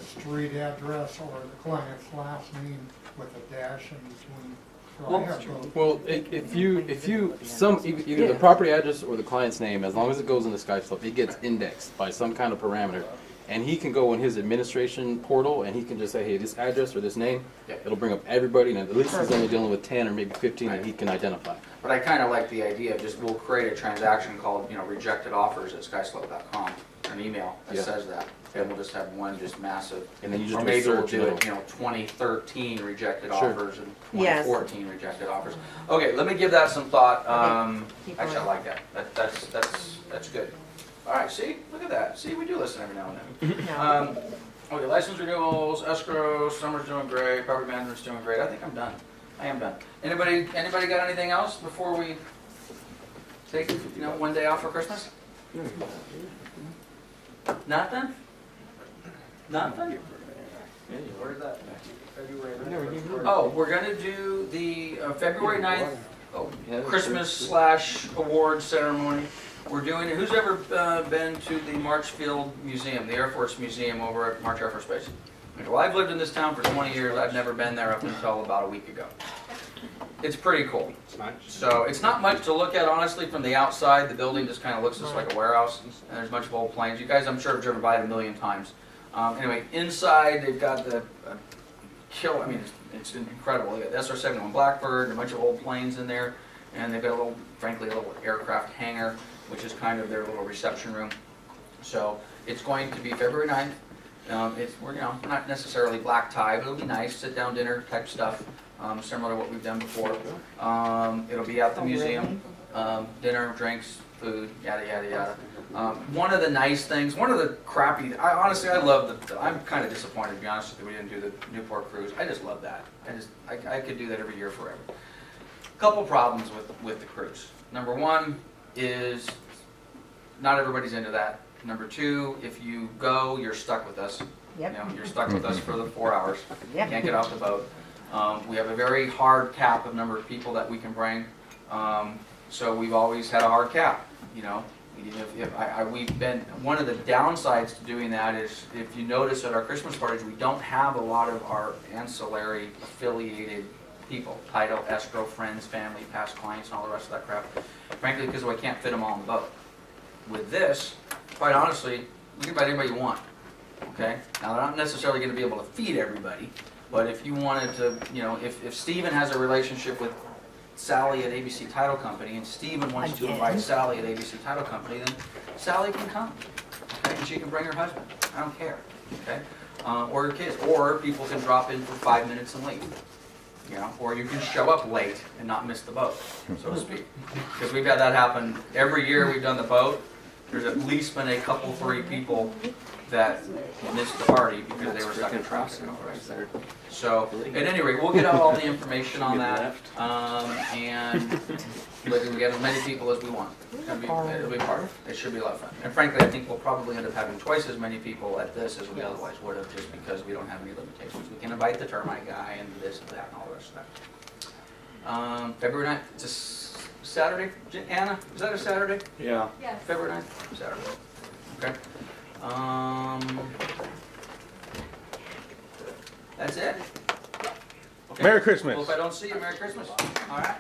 street address or the client's last name with a dash in between. So I have both. Well, if you, either the property address or the client's name, as long as it goes in the SkySlope, it gets indexed by some kind of parameter. And he can go in his administration portal and he can just say, hey, this address or this name, it'll bring up everybody, and at least he's only dealing with 10 or maybe 15 that he can identify. But I kind of like the idea of just, we'll create a transaction called, rejected offers at skyslope.com, an email that says that. And we'll just have one just massive. And then you just or maybe we'll search do it, it'll- 2013 rejected Sure. offers and Yes. 2014 rejected offers. Okay, let me give that some thought. Keep Actually, I going. like that. That's good. All right, see, look at that. See, we do listen every now and then. No. Okay, license renewals, escrow, summer's doing great, property management's doing great. I think I'm done. I am done. Anybody got anything else before we take, one day off for Christmas? Nothing? Nothing? Where's that? Oh, we're gonna do the February 9th Christmas/award ceremony. We're doing it. Who's ever been to the Marchfield Museum, the Air Force Museum over at March Air Force Base? Okay, well, I've lived in this town for 20 years. I've never been there up until about a week ago. It's pretty cool. So it's not much to look at, honestly, from the outside. The building just kind of looks just like a warehouse, and there's a bunch of old planes. You guys, I'm sure, have driven by it a million times. Anyway, inside they've got the it's incredible. They got the SR-71 Blackbird, and a bunch of old planes in there, and they've got frankly, a little aircraft hangar, which is kind of their little reception room. So it's going to be Februwery 9th. We're not necessarily black tie, but it'll be nice, sit-down dinner type stuff, similar to what we've done before. It'll be at the museum, dinner, drinks, food, yada yada yada. One of the nice things, one of the crappy, honestly, I love I'm kind of disappointed, to be honest, that we didn't do the Newport cruise. I just love that. I could do that every year forever. Couple problems with the cruise. Number one is not everybody's into that. Number two, if you go, you're stuck with us. Yep. You're stuck with us for the 4 hours. Yep. Can't get off the boat. We have a very hard cap of number of people that we can bring. So we've always had a hard cap. We've been, one of the downsides to doing that is, if you notice at our Christmas parties, we don't have a lot of our ancillary affiliated people, title, escrow, friends, family, past clients, and all the rest of that crap. Frankly, because we can't fit them all on the boat. With this, quite honestly, you can invite anybody you want. Okay? Now, they're not necessarily going to be able to feed everybody, but if you wanted to, if Stephen has a relationship with Sally at ABC Title Company, and Stephen wants to invite Sally at ABC Title Company, then Sally can come. Okay? And she can bring her husband. I don't care. Okay? Or your kids. Or people can drop in for 5 minutes and leave. Or you can show up late and not miss the boat, so to speak. Because we've had that happen every year we've done the boat. There's at least been a couple, 3 people that missed the party because they were stuck in traffic. So, at any rate, we'll get out all the information on that, and we get as many people as we want. It'll be part. It should be a lot of fun. And frankly, I think we'll probably end up having twice as many people at this as we otherwise would have, just because we don't have any limitations. We can invite the termite guy and this and that and all the rest of that. February 9th, it's a Saturday. Anna, is that a Saturday? Yeah. Yes. February 9th? Saturday. Okay. That's it? Okay. Merry Christmas. Well, if I don't see you, Merry Christmas. All right.